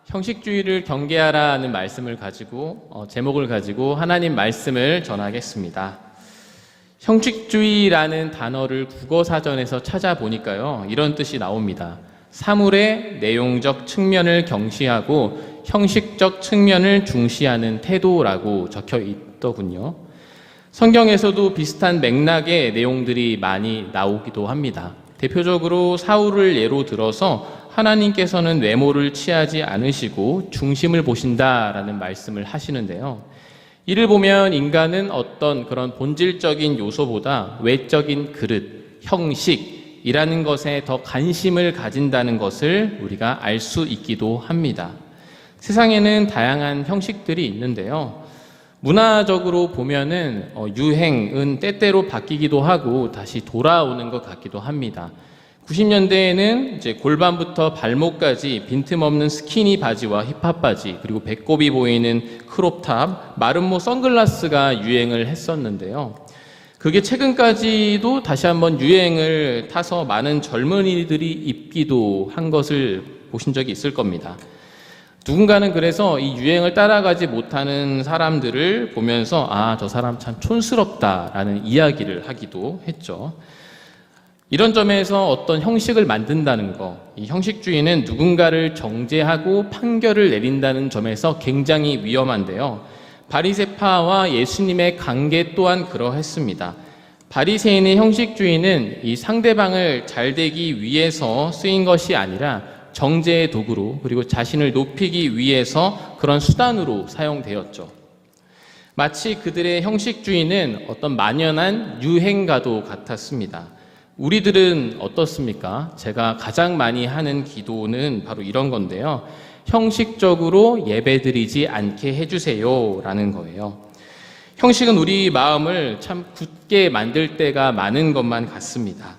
형식주의를 경계하라는 말씀을 가지고 제목을 가지고 하나님 말씀을 전하겠습니다. 형식주의라는 단어를 국어사전에서 찾아보니까요, 이런 뜻이 나옵니다. 사물의 내용적 측면을 경시하고 형식적 측면을 중시하는 태도라고 적혀 있더군요. 성경에서도 비슷한 맥락의 내용들이 많이 나오기도 합니다. 대표적으로 사울을 예로 들어서 하나님께서는 외모를 취하지 않으시고 중심을 보신다라는 말씀을 하시는데요. 이를 보면 인간은 어떤 그런 본질적인 요소보다 외적인 그릇, 형식이라는 것에 더 관심을 가진다는 것을 우리가 알 수 있기도 합니다. 세상에는 다양한 형식들이 있는데요. 문화적으로 보면은 유행은 때때로 바뀌기도 하고 다시 돌아오는 것 같기도 합니다. 90년대에는 이제 골반부터 발목까지 빈틈없는 스키니 바지와 힙합 바지, 그리고 배꼽이 보이는 크롭탑, 마름모 선글라스가 유행을 했었는데요. 그게 최근까지도 다시 한번 유행을 타서 많은 젊은이들이 입기도 한 것을 보신 적이 있을 겁니다. 누군가는 그래서 이 유행을 따라가지 못하는 사람들을 보면서 저 사람 참 촌스럽다라는 이야기를 하기도 했죠. 이런 점에서 어떤 형식을 만든다는 것, 이 형식주의는 누군가를 정죄하고 판결을 내린다는 점에서 굉장히 위험한데요. 바리새파와 예수님의 관계 또한 그러했습니다. 바리새인의 형식주의는 이 상대방을 잘되기 위해서 쓰인 것이 아니라 정죄의 도구로, 그리고 자신을 높이기 위해서 그런 수단으로 사용되었죠. 마치 그들의 형식주의는 어떤 만연한 유행과도 같았습니다. 우리들은 어떻습니까? 제가 가장 많이 하는 기도는 바로 이런 건데요. 형식적으로 예배드리지 않게 해주세요 라는 거예요. 형식은 우리 마음을 참 굳게 만들 때가 많은 것만 같습니다.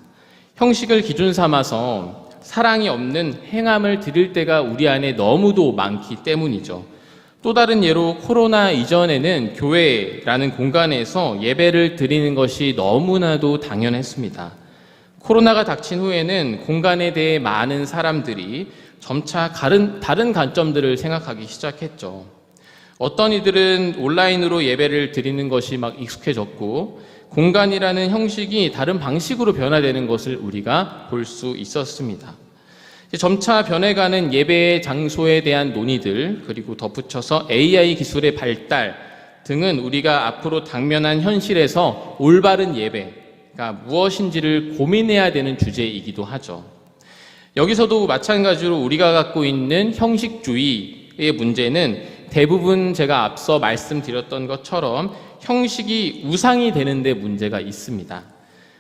형식을 기준 삼아서 사랑이 없는 행함을 드릴 때가 우리 안에 너무도 많기 때문이죠. 또 다른 예로 코로나 이전에는 교회라는 공간에서 예배를 드리는 것이 너무나도 당연했습니다. 코로나가 닥친 후에는 공간에 대해 많은 사람들이 점차 다른 관점들을 생각하기 시작했죠. 어떤 이들은 온라인으로 예배를 드리는 것이 막 익숙해졌고, 공간이라는 형식이 다른 방식으로 변화되는 것을 우리가 볼 수 있었습니다. 점차 변해가는 예배의 장소에 대한 논의들, 그리고 덧붙여서 AI 기술의 발달 등은 우리가 앞으로 당면한 현실에서 올바른 예배가 무엇인지를 고민해야 되는 주제이기도 하죠. 여기서도 마찬가지로 우리가 갖고 있는 형식주의의 문제는 대부분 제가 앞서 말씀드렸던 것처럼 형식이 우상이 되는 데 문제가 있습니다.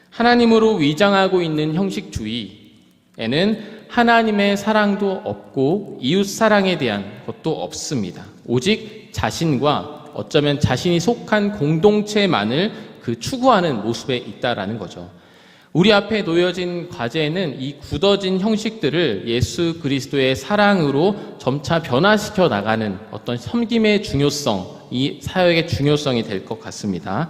하나님으로 위장하고 있는 형식주의에는 하나님의 사랑도 없고 이웃 사랑에 대한 것도 없습니다. 오직 자신과 어쩌면 자신이 속한 공동체만을 추구하는 모습에 있다라는 거죠. 우리 앞에 놓여진 과제는 이 굳어진 형식들을 예수 그리스도의 사랑으로 점차 변화시켜 나가는 어떤 섬김의 중요성, 이 사역의 중요성이 될 것 같습니다.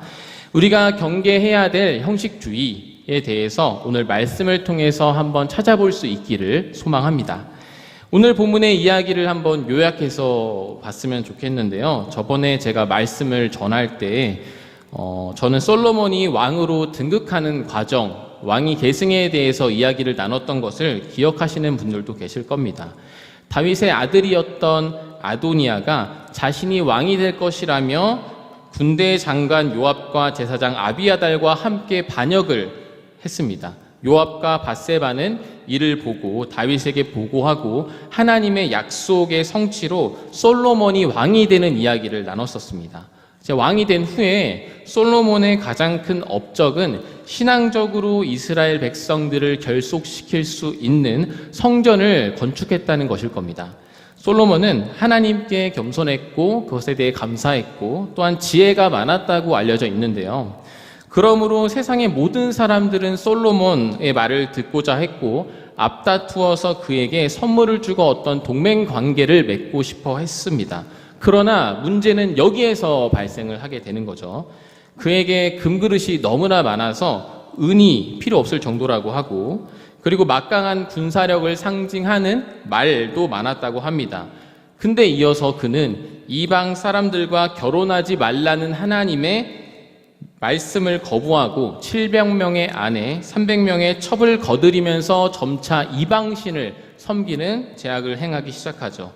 우리가 경계해야 될 형식주의에 대해서 오늘 말씀을 통해서 한번 찾아볼 수 있기를 소망합니다. 오늘 본문의 이야기를 한번 요약해서 봤으면 좋겠는데요. 저번에 제가 말씀을 전할 때 저는 솔로몬이 왕으로 등극하는 과정, 왕위 계승에 대해서 이야기를 나눴던 것을 기억하시는 분들도 계실 겁니다. 다윗의 아들이었던 아도니아가 자신이 왕이 될 것이라며 군대 장관 요압과 제사장 아비아달과 함께 반역을 했습니다. 요압과 bat세바는 이를 보고 다윗에게 보고하고 하나님의 약속의 성취로 솔로몬이 왕이 되는 이야기를 나눴었습니다. 왕이 된 후에 솔로몬의 가장 큰 업적은 신앙적으로 이스라엘 백성들을 결속시킬 수 있는 성전을 건축했다는 것일 겁니다. 솔로몬은 하나님께 겸손했고 그것에 대해 감사했고 또한 지혜가 많았다고 알려져 있는데요. 그러므로 세상의 모든 사람들은 솔로몬의 말을 듣고자 했고 앞다투어서 그에게 선물을 주고 어떤 동맹 관계를 맺고 싶어 했습니다. 그러나 문제는 여기에서 발생을 하게 되는 거죠. 그에게 금그릇이 너무나 많아서 은이 필요 없을 정도라고 하고, 그리고 막강한 군사력을 상징하는 말도 많았다고 합니다. 근데 이어서 그는 이방 사람들과 결혼하지 말라는 하나님의 말씀을 거부하고 700명의 아내, 300명의 첩을 거드리면서 점차 이방신을 섬기는 죄악을 행하기 시작하죠.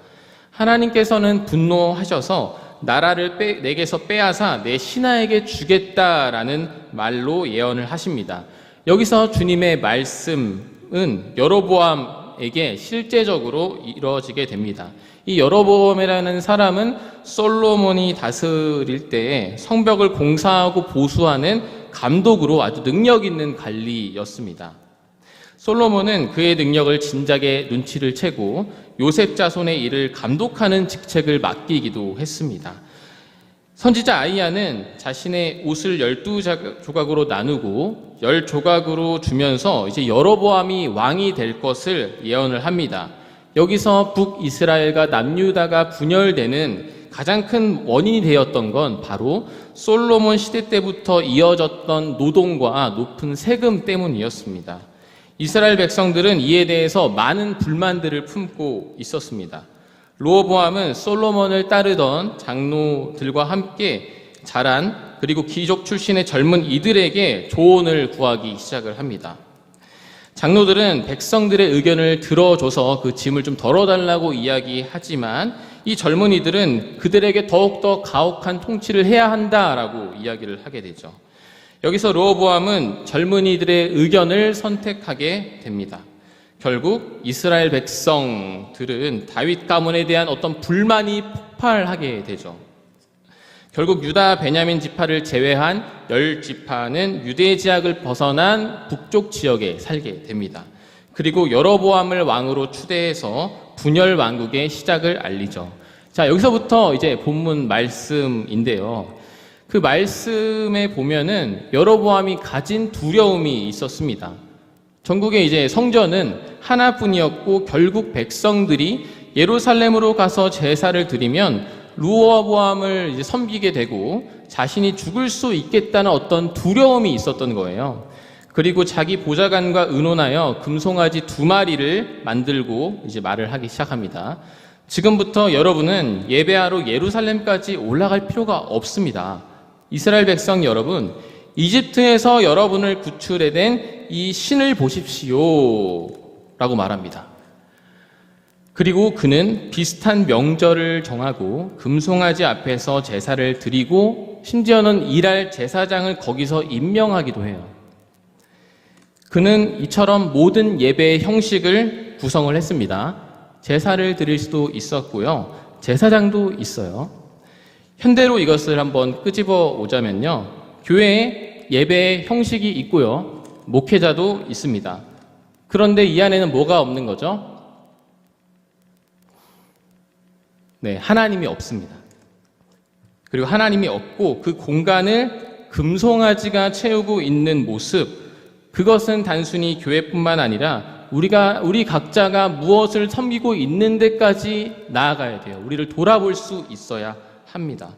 하나님께서는 분노하셔서 나라를 내게서 빼앗아 내 신하에게 주겠다라는 말로 예언을 하십니다. 여기서 주님의 말씀은 여로보암에게 실제적으로 이루어지게 됩니다. 이 여로보암이라는 사람은 솔로몬이 다스릴 때에 성벽을 공사하고 보수하는 감독으로 아주 능력 있는 관리였습니다. 솔로몬은 그의 능력을 진작에 눈치를 채고 요셉 자손의 일을 감독하는 직책을 맡기기도 했습니다. 선지자 아이야는 자신의 옷을 12조각으로 나누고 10조각으로 주면서 이제 여로보암이 왕이 될 것을 예언을 합니다. 여기서 북이스라엘과 남유다가 분열되는 가장 큰 원인이 되었던 건 바로 솔로몬 시대 때부터 이어졌던 노동과 높은 세금 때문이었습니다. 이스라엘 백성들은 이에 대해서 많은 불만들을 품고 있었습니다. 르호보암은 솔로몬을 따르던 장로들과 함께 자란 그리고 귀족 출신의 젊은 이들에게 조언을 구하기 시작을 합니다. 장로들은 백성들의 의견을 들어줘서 그 짐을 좀 덜어달라고 이야기하지만 이 젊은이들은 그들에게 더욱더 가혹한 통치를 해야 한다라고 이야기를 하게 되죠. 여기서 르호보암은 젊은이들의 의견을 선택하게 됩니다. 결국 이스라엘 백성들은 다윗 가문에 대한 어떤 불만이 폭발하게 되죠. 결국 유다 베냐민 지파를 제외한 10지파는 유대 지역을 벗어난 북쪽 지역에 살게 됩니다. 그리고 여로보암을 왕으로 추대해서 분열 왕국의 시작을 알리죠. 자, 여기서부터 이제 본문 말씀인데요. 그 말씀에 보면은 여로보암이 가진 두려움이 있었습니다. 전국의 이제 성전은 하나뿐이었고 결국 백성들이 예루살렘으로 가서 제사를 드리면 르호보암을 이제 섬기게 되고 자신이 죽을 수 있겠다는 어떤 두려움이 있었던 거예요. 그리고 자기 보좌관과 의논하여 금송아지 2마리를 만들고 이제 말을 하기 시작합니다. 지금부터 여러분은 예배하러 예루살렘까지 올라갈 필요가 없습니다. 이스라엘 백성 여러분, 이집트에서 여러분을 구출해낸 이 신을 보십시오 라고 말합니다. 그리고 그는 비슷한 명절을 정하고 금송아지 앞에서 제사를 드리고 심지어는 일할 제사장을 거기서 임명하기도 해요. 그는 이처럼 모든 예배의 형식을 구성을 했습니다. 제사를 드릴 수도 있었고요. 제사장도 있어요. 현대로 이것을 한번 끄집어 오자면요. 교회에 예배의 형식이 있고요. 목회자도 있습니다. 그런데 이 안에는 뭐가 없는 거죠? 네, 하나님이 없습니다. 그리고 하나님이 없고 그 공간을 금송아지가 채우고 있는 모습, 그것은 단순히 교회뿐만 아니라 우리 각자가 무엇을 섬기고 있는 데까지 나아가야 돼요. 우리를 돌아볼 수 있어야 합니다.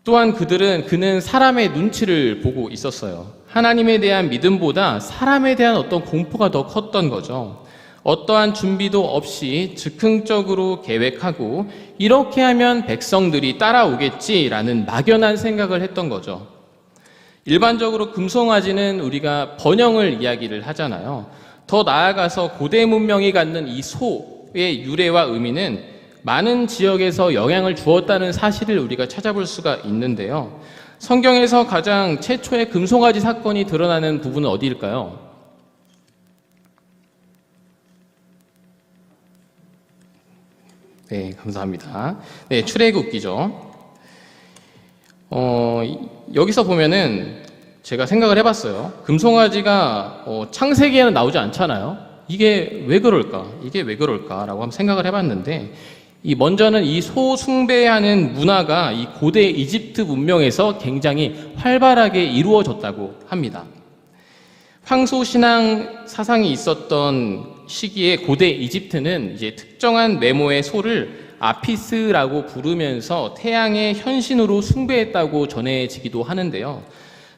또한 그는 사람의 눈치를 보고 있었어요. 하나님에 대한 믿음보다 사람에 대한 어떤 공포가 더 컸던 거죠. 어떠한 준비도 없이 즉흥적으로 계획하고 이렇게 하면 백성들이 따라오겠지라는 막연한 생각을 했던 거죠. 일반적으로 금송아지는 우리가 번영을 이야기를 하잖아요. 더 나아가서 고대 문명이 갖는 이 소의 유래와 의미는 많은 지역에서 영향을 주었다는 사실을 우리가 찾아볼 수가 있는데요. 성경에서 가장 최초의 금송아지 사건이 드러나는 부분은 어디일까요? 네, 감사합니다. 네, 출애굽기죠. 여기서 보면은 제가 생각을 해봤어요. 금송아지가 창세기에는 나오지 않잖아요. 이게 왜 그럴까? 라고 한번 생각을 해봤는데, 먼저는 이 소 숭배하는 문화가 이 고대 이집트 문명에서 굉장히 활발하게 이루어졌다고 합니다. 황소 신앙 사상이 있었던 시기에 고대 이집트는 이제 특정한 메모의 소를 아피스라고 부르면서 태양의 현신으로 숭배했다고 전해지기도 하는데요.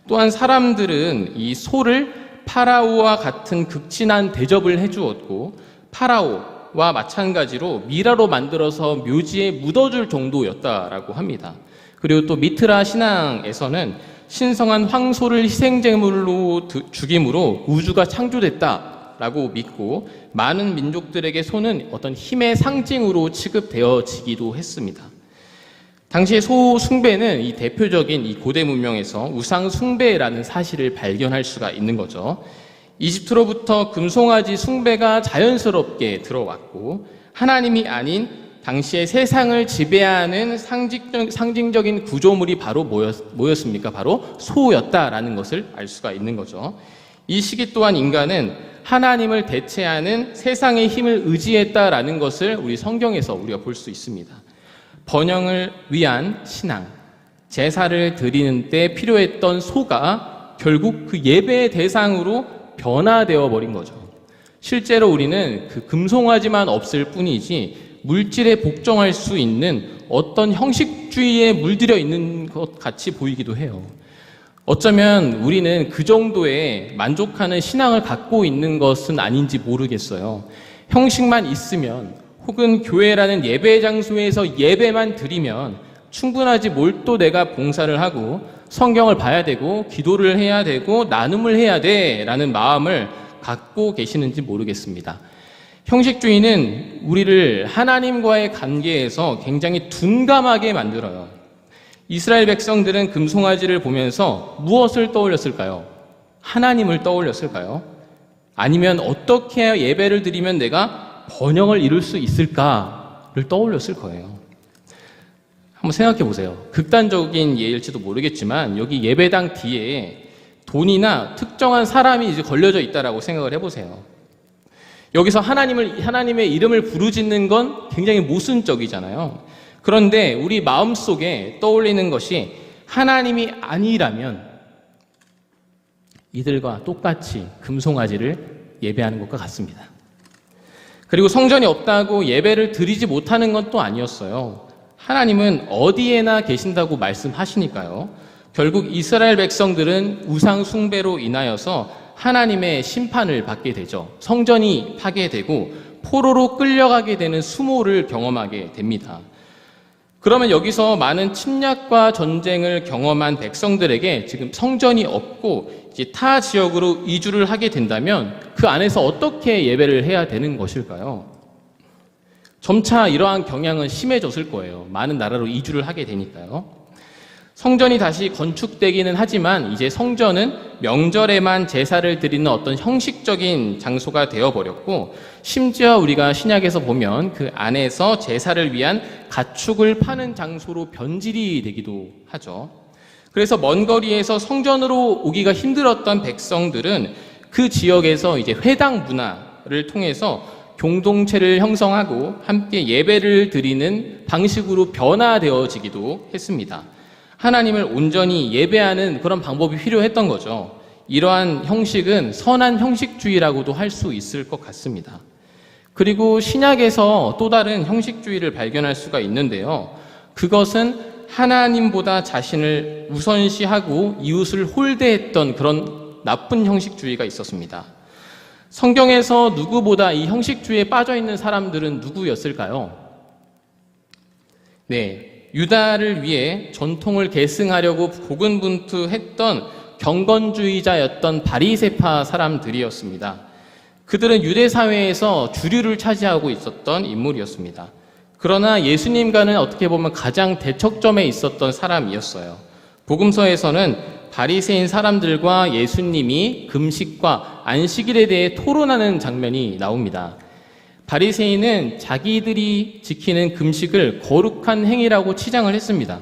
또한 사람들은 이 소를 파라오와 같은 극진한 대접을 해주었고, 파라오, 와 마찬가지로 미라로 만들어서 묘지에 묻어줄 정도였다라고 합니다. 그리고 또 미트라 신앙에서는 신성한 황소를 희생제물로 죽임으로 우주가 창조됐다라고 믿고 많은 민족들에게 소는 어떤 힘의 상징으로 취급되어지기도 했습니다. 당시의 소 숭배는 이 대표적인 이 고대 문명에서 우상 숭배라는 사실을 발견할 수가 있는 거죠. 이집트로부터 금송아지 숭배가 자연스럽게 들어왔고 하나님이 아닌 당시의 세상을 지배하는 상징적인 구조물이 바로 뭐였습니까? 바로 소였다라는 것을 알 수가 있는 거죠. 이 시기 또한 인간은 하나님을 대체하는 세상의 힘을 의지했다라는 것을 우리 성경에서 우리가 볼 수 있습니다. 번영을 위한 신앙, 제사를 드리는 때 필요했던 소가 결국 그 예배의 대상으로 변화되어 버린 거죠. 실제로 우리는 그 금송아지만 없을 뿐이지 물질에 복종할 수 있는 어떤 형식주의에 물들여 있는 것 같이 보이기도 해요. 어쩌면 우리는 그 정도의 만족하는 신앙을 갖고 있는 것은 아닌지 모르겠어요. 형식만 있으면 혹은 교회라는 예배 장소에서 예배만 드리면 충분하지 뭘 또 내가 봉사를 하고 성경을 봐야 되고 기도를 해야 되고 나눔을 해야 돼라는 마음을 갖고 계시는지 모르겠습니다. 형식주의는 우리를 하나님과의 관계에서 굉장히 둔감하게 만들어요. 이스라엘 백성들은 금송아지를 보면서 무엇을 떠올렸을까요? 하나님을 떠올렸을까요? 아니면 어떻게 예배를 드리면 내가 번영을 이룰 수 있을까를 떠올렸을 거예요. 한번 생각해 보세요. 극단적인 예일지도 모르겠지만 여기 예배당 뒤에 돈이나 특정한 사람이 이제 걸려져 있다라고 생각을 해보세요. 여기서 하나님의 이름을 부르짖는 건 굉장히 모순적이잖아요. 그런데 우리 마음속에 떠올리는 것이 하나님이 아니라면 이들과 똑같이 금송아지를 예배하는 것과 같습니다. 그리고 성전이 없다고 예배를 드리지 못하는 건 또 아니었어요. 하나님은 어디에나 계신다고 말씀하시니까요. 결국 이스라엘 백성들은 우상 숭배로 인하여서 하나님의 심판을 받게 되죠. 성전이 파괴되고 포로로 끌려가게 되는 수모를 경험하게 됩니다. 그러면 여기서 많은 침략과 전쟁을 경험한 백성들에게 지금 성전이 없고 이제 타 지역으로 이주를 하게 된다면 그 안에서 어떻게 예배를 해야 되는 것일까요? 점차 이러한 경향은 심해졌을 거예요. 많은 나라로 이주를 하게 되니까요. 성전이 다시 건축되기는 하지만 이제 성전은 명절에만 제사를 드리는 어떤 형식적인 장소가 되어버렸고 심지어 우리가 신약에서 보면 그 안에서 제사를 위한 가축을 파는 장소로 변질이 되기도 하죠. 그래서 먼 거리에서 성전으로 오기가 힘들었던 백성들은 그 지역에서 이제 회당 문화를 통해서 공동체를 형성하고 함께 예배를 드리는 방식으로 변화되어지기도 했습니다. 하나님을 온전히 예배하는 그런 방법이 필요했던 거죠. 이러한 형식은 선한 형식주의라고도 할 수 있을 것 같습니다. 그리고 신약에서 또 다른 형식주의를 발견할 수가 있는데요. 그것은 하나님보다 자신을 우선시하고 이웃을 홀대했던 그런 나쁜 형식주의가 있었습니다. 성경에서 누구보다 이 형식주의에 빠져있는 사람들은 누구였을까요? 네, 유다를 위해 전통을 계승하려고 고군분투했던 경건주의자였던 바리새파 사람들이었습니다. 그들은 유대 사회에서 주류를 차지하고 있었던 인물이었습니다. 그러나 예수님과는 어떻게 보면 가장 대척점에 있었던 사람이었어요. 복음서에서는 바리새인 사람들과 예수님이 금식과 안식일에 대해 토론하는 장면이 나옵니다. 바리새인은 자기들이 지키는 금식을 거룩한 행위라고 치장을 했습니다.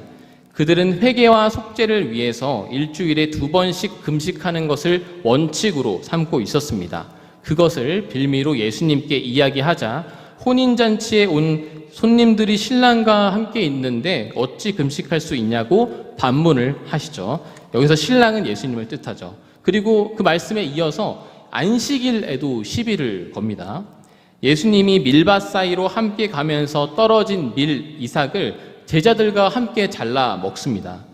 그들은 회개와 속죄를 위해서 일주일에 2번씩 금식하는 것을 원칙으로 삼고 있었습니다. 그것을 빌미로 예수님께 이야기하자 혼인잔치에 온 손님들이 신랑과 함께 있는데 어찌 금식할 수 있냐고 반문을 하시죠. 여기서 신랑은 예수님을 뜻하죠. 그리고 그 말씀에 이어서 안식일에도 시비를 겁니다. 예수님이 밀밭 사이로 함께 가면서 떨어진 밀 이삭을 제자들과 함께 잘라 먹습니다.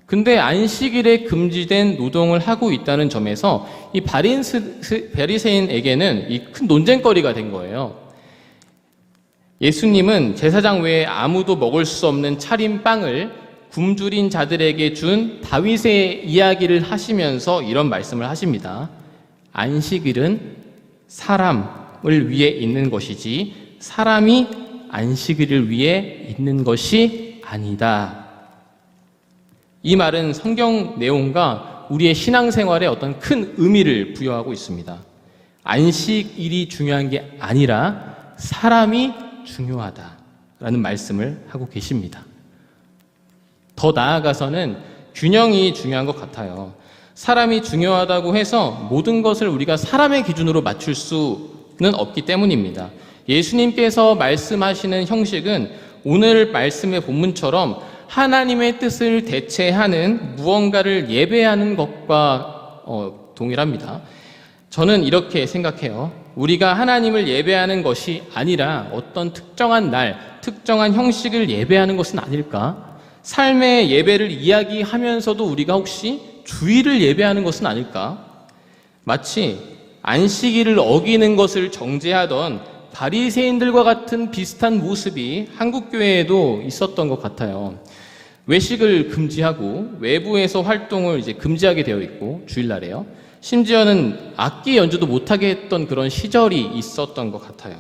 근데 안식일에 금지된 노동을 하고 있다는 점에서 이 바리새인에게는 이 큰 논쟁거리가 된 거예요. 예수님은 제사장 외에 아무도 먹을 수 없는 차린 빵을 굶주린 자들에게 준 다윗의 이야기를 하시면서 이런 말씀을 하십니다. 안식일은 사람을 위해 있는 것이지 사람이 안식일을 위해 있는 것이 아니다. 이 말은 성경 내용과 우리의 신앙생활에 어떤 큰 의미를 부여하고 있습니다. 안식일이 중요한 게 아니라 사람이 중요하다라는 말씀을 하고 계십니다. 더 나아가서는 균형이 중요한 것 같아요. 사람이 중요하다고 해서 모든 것을 우리가 사람의 기준으로 맞출 수는 없기 때문입니다. 예수님께서 말씀하시는 형식은 오늘 말씀의 본문처럼 하나님의 뜻을 대체하는 무언가를 예배하는 것과 동일합니다. 저는 이렇게 생각해요. 우리가 하나님을 예배하는 것이 아니라 어떤 특정한 날, 특정한 형식을 예배하는 것은 아닐까? 삶의 예배를 이야기하면서도 우리가 혹시 주일을 예배하는 것은 아닐까? 마치 안식일을 어기는 것을 정죄하던 바리새인들과 같은 비슷한 모습이 한국교회에도 있었던 것 같아요. 외식을 금지하고 외부에서 활동을 금지하게 되어 있고, 주일날에요. 심지어는 악기 연주도 못하게 했던 그런 시절이 있었던 것 같아요.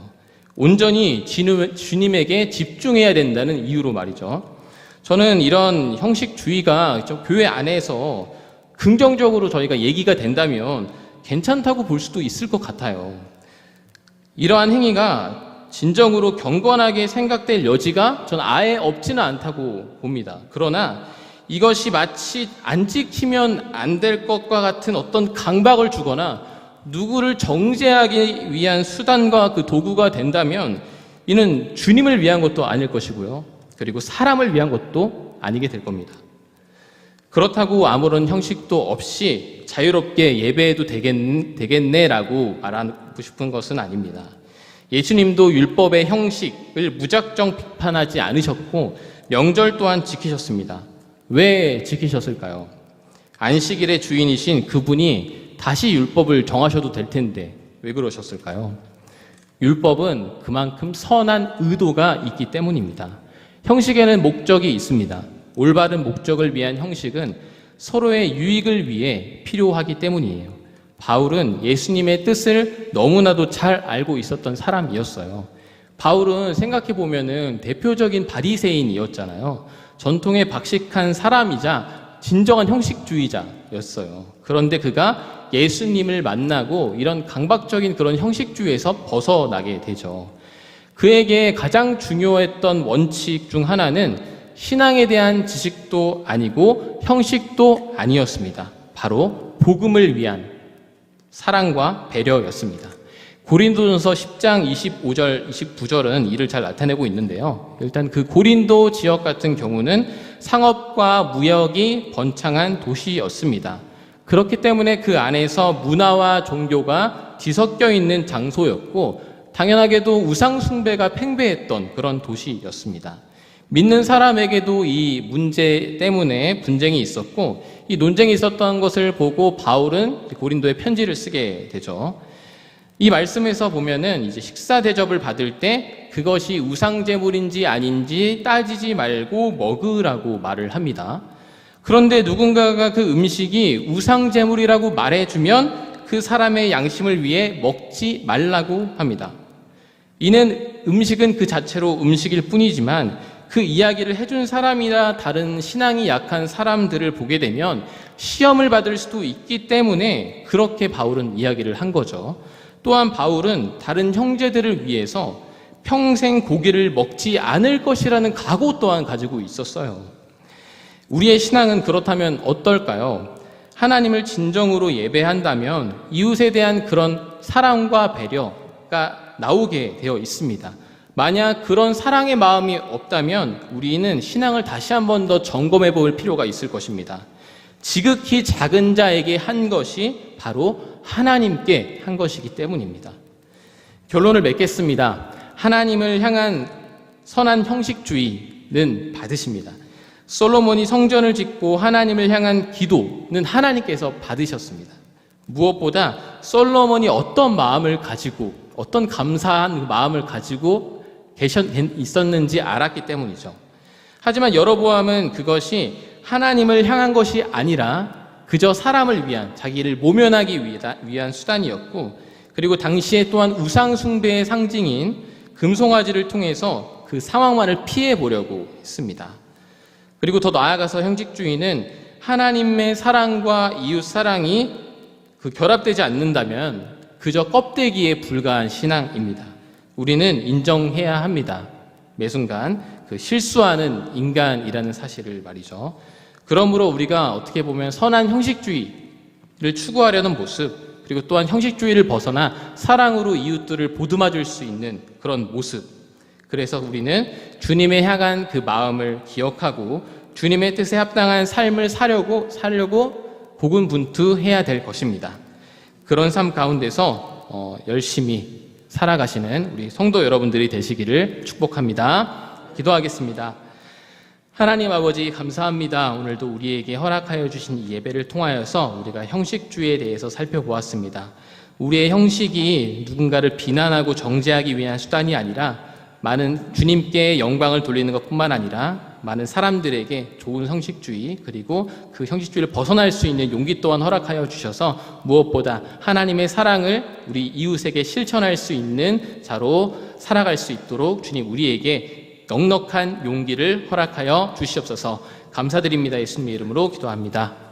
온전히 주님에게 집중해야 된다는 이유로 말이죠. 저는 이런 형식주의가 교회 안에서 긍정적으로 저희가 얘기가 된다면 괜찮다고 볼 수도 있을 것 같아요. 이러한 행위가 진정으로 경건하게 생각될 여지가 저는 아예 없지는 않다고 봅니다. 그러나 이것이 마치 안 지키면 안 될 것과 같은 어떤 강박을 주거나 누구를 정죄하기 위한 수단과 그 도구가 된다면 이는 주님을 위한 것도 아닐 것이고요. 그리고 사람을 위한 것도 아니게 될 겁니다. 그렇다고 아무런 형식도 없이 자유롭게 예배해도 되겠네라고 말하고 싶은 것은 아닙니다. 예수님도 율법의 형식을 무작정 비판하지 않으셨고 명절 또한 지키셨습니다. 왜 지키셨을까요? 안식일의 주인이신 그분이 다시 율법을 정하셔도 될 텐데 왜 그러셨을까요? 율법은 그만큼 선한 의도가 있기 때문입니다. 형식에는 목적이 있습니다. 올바른 목적을 위한 형식은 서로의 유익을 위해 필요하기 때문이에요. 바울은 예수님의 뜻을 너무나도 잘 알고 있었던 사람이었어요. 바울은 생각해보면은 대표적인 바리새인이었잖아요. 전통에 박식한 사람이자 진정한 형식주의자였어요. 그런데 그가 예수님을 만나고 이런 강박적인 그런 형식주의에서 벗어나게 되죠. 그에게 가장 중요했던 원칙 중 하나는 신앙에 대한 지식도 아니고 형식도 아니었습니다. 바로 복음을 위한 사랑과 배려였습니다. 고린도전서 10장 25절, 29절은 이를 잘 나타내고 있는데요. 일단 그 고린도 지역 같은 경우는 상업과 무역이 번창한 도시였습니다. 그렇기 때문에 그 안에서 문화와 종교가 뒤섞여 있는 장소였고 당연하게도 우상 숭배가 팽배했던 그런 도시였습니다. 믿는 사람에게도 이 문제 때문에 분쟁이 있었고 이 논쟁이 있었던 것을 보고 바울은 고린도에 편지를 쓰게 되죠. 이 말씀에서 보면은 이제 식사 대접을 받을 때 그것이 우상 제물인지 아닌지 따지지 말고 먹으라고 말을 합니다. 그런데 누군가가 그 음식이 우상 제물이라고 말해주면 그 사람의 양심을 위해 먹지 말라고 합니다. 이는 음식은 그 자체로 음식일 뿐이지만 그 이야기를 해준 사람이나 다른 신앙이 약한 사람들을 보게 되면 시험을 받을 수도 있기 때문에 그렇게 바울은 이야기를 한 거죠. 또한 바울은 다른 형제들을 위해서 평생 고기를 먹지 않을 것이라는 각오 또한 가지고 있었어요. 우리의 신앙은 그렇다면 어떨까요? 하나님을 진정으로 예배한다면 이웃에 대한 그런 사랑과 배려가 나오게 되어 있습니다. 만약 그런 사랑의 마음이 없다면 우리는 신앙을 다시 한 번 더 점검해 볼 필요가 있을 것입니다. 지극히 작은 자에게 한 것이 바로 하나님께 한 것이기 때문입니다. 결론을 맺겠습니다. 하나님을 향한 선한 형식주의는 받으십니다. 솔로몬이 성전을 짓고 하나님을 향한 기도는 하나님께서 받으셨습니다. 무엇보다 솔로몬이 어떤 마음을 가지고 어떤 감사한 마음을 가지고 있었는지 알았기 때문이죠. 하지만 여로보암은 그것이 하나님을 향한 것이 아니라 그저 사람을 위한, 자기를 모면하기 위한 수단이었고, 그리고 당시에 또한 우상 숭배의 상징인 금송아지를 통해서 그 상황만을 피해 보려고 했습니다. 그리고 더 나아가서 형식주의는 하나님의 사랑과 이웃 사랑이 결합되지 않는다면 그저 껍데기에 불과한 신앙입니다. 우리는 인정해야 합니다. 매 순간 실수하는 인간이라는 사실을 말이죠. 그러므로 우리가 어떻게 보면 선한 형식주의를 추구하려는 모습, 그리고 또한 형식주의를 벗어나 사랑으로 이웃들을 보듬어 줄 수 있는 그런 모습, 그래서 우리는 주님의 향한 그 마음을 기억하고 주님의 뜻에 합당한 삶을 살려고 고군분투해야 될 것입니다. 그런 삶 가운데서 열심히 살아가시는 우리 성도 여러분들이 되시기를 축복합니다. 기도하겠습니다. 하나님 아버지 감사합니다. 오늘도 우리에게 허락하여 주신 이 예배를 통하여서 우리가 형식주의에 대해서 살펴보았습니다. 우리의 형식이 누군가를 비난하고 정죄하기 위한 수단이 아니라 많은 주님께 영광을 돌리는 것뿐만 아니라 많은 사람들에게 좋은 형식주의, 그리고 그 형식주의를 벗어날 수 있는 용기 또한 허락하여 주셔서 무엇보다 하나님의 사랑을 우리 이웃에게 실천할 수 있는 자로 살아갈 수 있도록 주님 우리에게 넉넉한 용기를 허락하여 주시옵소서. 감사드립니다. 예수님의 이름으로 기도합니다.